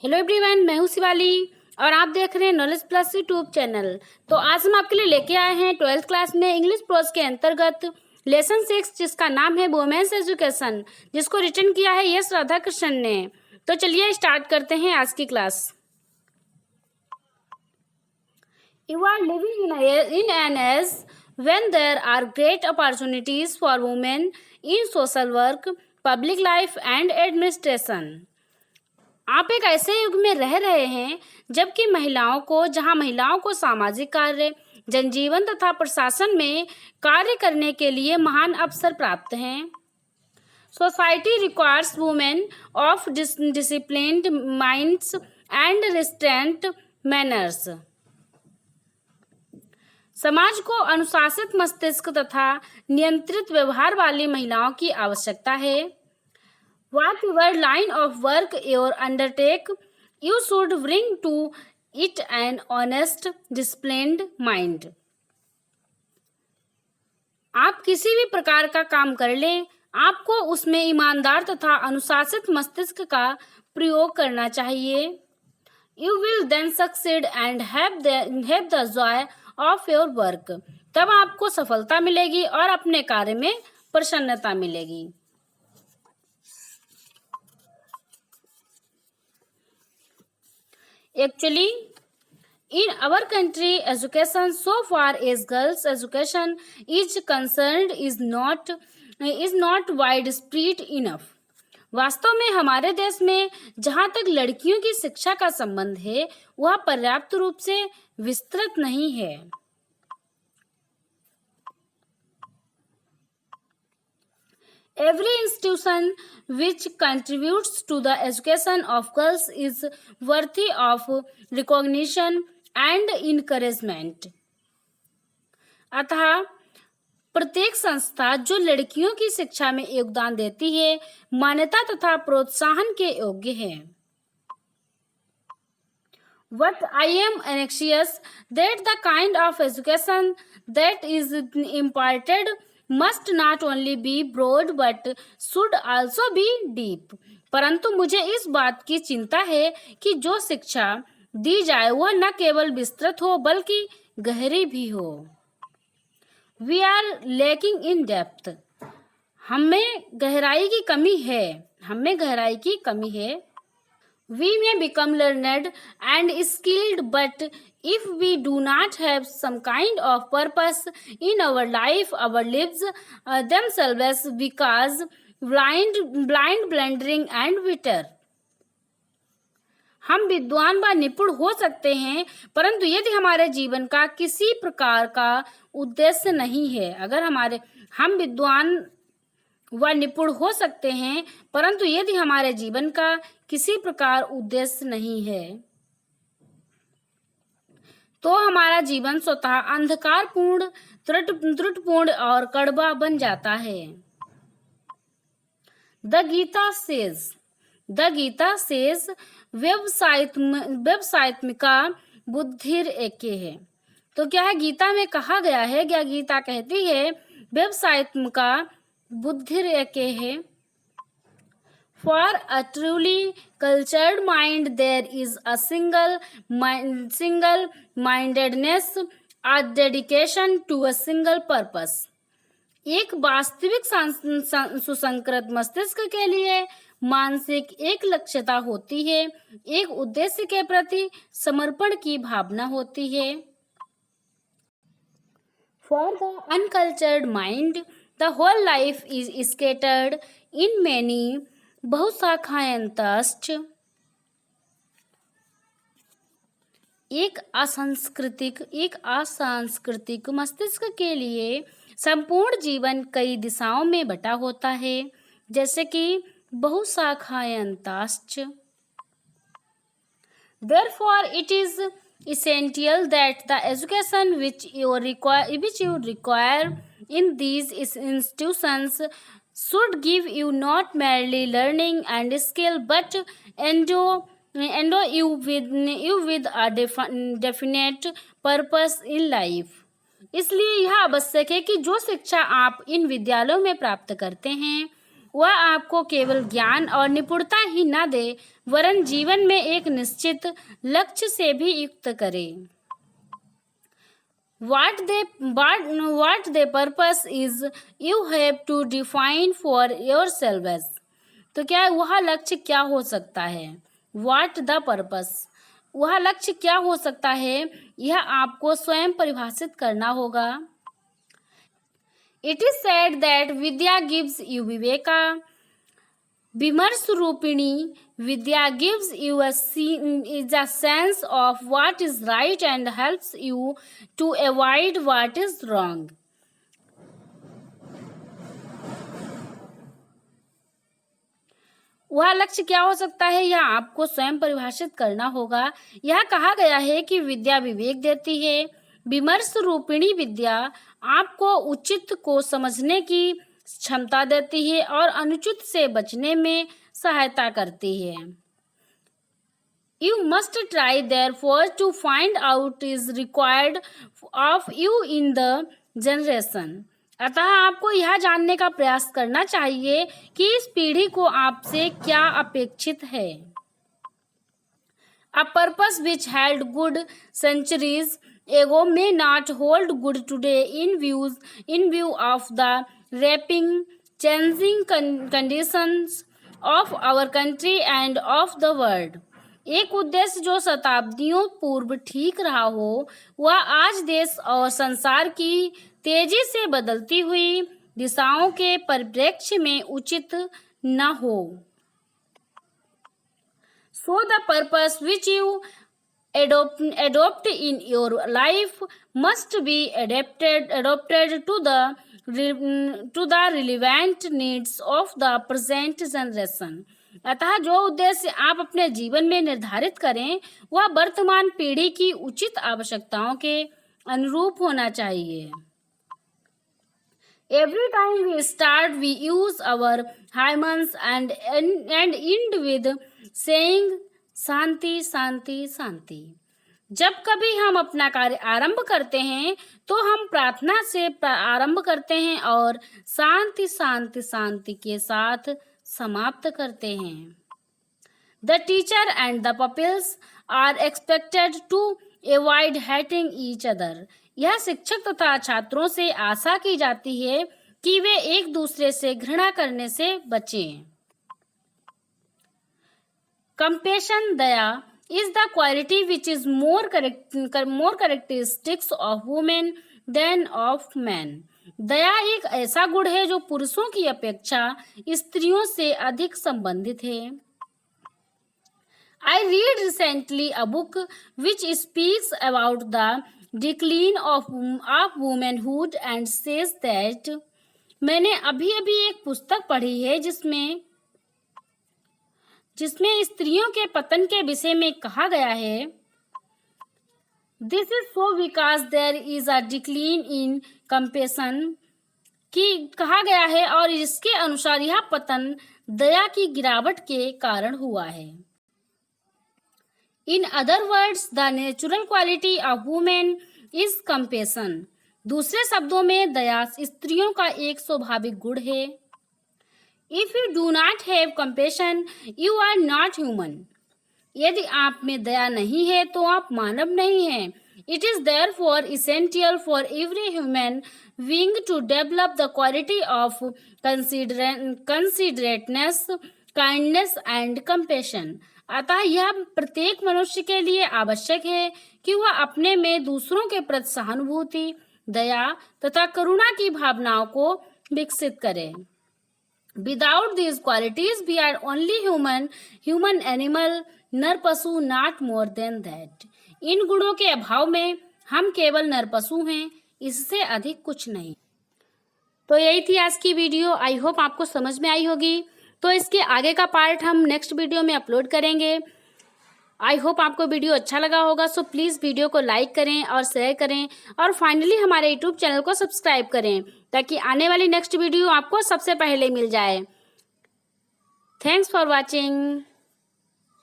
Hello everyone, मैं हूँ शिवाली और आप देख रहे हैं नॉलेज प्लस यूट्यूब चैनल। तो आज हम आपके लिए लेके आए हैं 12th क्लास में इंग्लिश प्रोज के अंतर्गत लेसन 6 जिसका नाम है वुमेन्स एजुकेशन, जिसको रिटन किया है यस राधाकृष्णन ने। तो चलिए स्टार्ट करते हैं आज की class. You are living in an age when there are great opportunities for women in social work, public life and administration. आप एक ऐसे युग में रह रहे हैं जबकि जहां महिलाओं को सामाजिक कार्य, जनजीवन तथा प्रशासन में कार्य करने के लिए महान अवसर प्राप्त हैं। Society requires women of disciplined minds and restraint manners. समाज को अनुशासित मस्तिष्क तथा नियंत्रित व्यवहार वाली महिलाओं की आवश्यकता है। Whatever line of work you undertake, you should bring to it an honest, disciplined mind. आप किसी भी प्रकार का काम कर लें, आपको उसमें ईमानदार तथा अनुशासित मस्तिष्क का प्रयोग करना चाहिए। You will then succeed and have the joy of your work. तब आपको सफलता मिलेगी और अपने कार्य में प्रसन्नता मिलेगी। Actually, in our country, education so far as girls' education is concerned is not widespread enough. वास्तव में हमारे देश में जहाँ तक लड़कियों की शिक्षा का संबंध है, वह पर्याप्त रूप से विस्तृत नहीं है। Every institution which contributes to the education of girls is worthy of recognition and encouragement. अतः प्रत्येक संस्था जो लड़कियों की शिक्षा में योगदान देती है, मान्यता तथा प्रोत्साहन के योग्य है। What I am anxious that the kind of education that is imparted must not only be broad but should also be deep. परंतु मुझे इस बात की चिंता है कि जो शिक्षा दी जाए वह न केवल विस्तृत हो बल्कि गहरी भी हो। We are lacking in depth. हमें गहराई की कमी है। We may become learned and skilled, but if we do not have some kind of purpose in our life, our lives themselves because blind, blundering and bitter. हम विद्वान व निपुण हो सकते हैं, परंतु यदि हमारे जीवन का किसी प्रकार का उद्देश्य नहीं है, हम विद्वान व निपुण हो सकते हैं, परंतु यदि हमारे जीवन का किसी प्रकार उद्देश्य नहीं है, तो हमारा जीवन स्वतः अंधकारपूर्ण, त्रुटिपूर्ण और कड़वा बन जाता है। द गीता सेज व्यवसायत्मिका बुद्धिर एके है। तो क्या है, गीता में कहा गया है, क्या गीता कहती है व्यवसायत्मिका बुद्धिर एके है। For a truly cultured mind, there is a single-mindedness, a dedication to a single purpose. एक वास्तविक सुसंकृत मस्तिष्क के लिए मानसिक एक लक्ष्यता होती है, एक उद्देश्य के प्रति समर्पण की भावना होती है। For the uncultured mind, the whole life is scattered in many बहुशाखायंतश्च। एक असांस्कृतिक मस्तिष्क के लिए संपूर्ण जीवन कई दिशाओं में बटा होता है, जैसे कि बहुशाखायंतश्च। Therefore, it is essential that the education which you require in these institutions should give you not merely learning and skill but endow you with a definite purpose in life. इसलिए यह आवश्यक है कि जो शिक्षा आप इन विद्यालयों में प्राप्त करते हैं वह आपको केवल ज्ञान और निपुणता ही न दे वरन जीवन में एक निश्चित लक्ष्य से भी युक्त करे। What the purpose is you have to define for yourself as। तो क्या वह लक्ष्य क्या हो सकता है? What the purpose, वह लक्ष्य क्या हो सकता है, यह आपको स्वयं परिभाषित करना होगा। It is said that Vidya gives you Viveka। विमर्श रूपिणी विद्या gives you a sense of what is right and helps you to avoid what is wrong। वह लक्ष्य क्या हो सकता है, यह आपको स्वयं परिभाषित करना होगा। यह कहा गया है कि विद्या विवेक देती है। विमर्श रूपिणी विद्या आपको उचित को समझने की क्षमता देती है और अनुचित से बचने में सहायता करती है। You must try therefore to find out is required of you in the generation। अतः आपको यह जानने का प्रयास करना चाहिए कि इस पीढ़ी को आपसे क्या अपेक्षित है। A purpose which held good centuries ago may not hold good today in view of the rapid changing conditions of our country and of the world। एक उद्देश्य जो शताब्दियों पूर्व ठीक रहा हो वह आज देश और संसार की तेजी से बदलती हुई दिशाओं के परिप्रेक्ष्य में उचित न हो। So the purpose which you adopt in your life must be adapted to the relevant needs of the present generation। अतः जो उद्देश्य आप अपने जीवन में निर्धारित करें वह वर्तमान पीढ़ी की उचित आवश्यकताओं के अनुरूप होना चाहिए। Every time we start we use our hymns and end with saying शांति शांति शांति। जब कभी हम अपना कार्य आरंभ करते हैं तो हम प्रार्थना से आरंभ करते हैं और शांति शांति शांति के साथ समाप्त करते हैं। The teacher and the pupils are expected to avoid hating each other। यह शिक्षक तथा छात्रों से आशा की जाती है कि वे एक दूसरे से घृणा करने से बचें। Compassion, Daya is the quality which is more characteristics of women than of men। दया एक ऐसा गुण है जो पुरुषों की अपेक्षा स्त्रियों से अधिक संबंधित है। I read recently a book which speaks about the decline of womanhood and says that। मैंने अभी एक पुस्तक पढ़ी है जिसमें स्त्रियों के पतन के विषय में कहा गया है This is so because there is a decline in compassion। कि कहा गया है और इसके अनुसार यह पतन दया की गिरावट के कारण हुआ है। In other words, the natural quality of women is compassion। दूसरे शब्दों में दया स्त्रियों का एक स्वाभाविक गुण है। If you do not have compassion, you are not human। यदि आप में दया नहीं है तो आप मानव नहीं हैं। It is therefore essential for every human being to develop the quality of considerateness, kindness and compassion। अतः यह प्रत्येक मनुष्य के लिए आवश्यक है कि वह अपने में दूसरों के प्रति सहानुभूति, दया तथा करुणा की भावनाओं को विकसित करे। Without these qualities we are only human animal, नर पशु, not more than that। इन गुणों के अभाव में हम केवल नर पशु हैं, इससे अधिक कुछ नहीं। तो यही थी आज की वीडियो। आई होप आपको समझ में आई होगी। तो इसके आगे का पार्ट हम नेक्स्ट वीडियो में अपलोड करेंगे। आई होप आपको वीडियो अच्छा लगा होगा। सो प्लीज़ वीडियो को लाइक करें और शेयर करें और फाइनली हमारे यूट्यूब चैनल को सब्सक्राइब करें ताकि आने वाली नेक्स्ट वीडियो आपको सबसे पहले मिल जाए। Thanks for watching.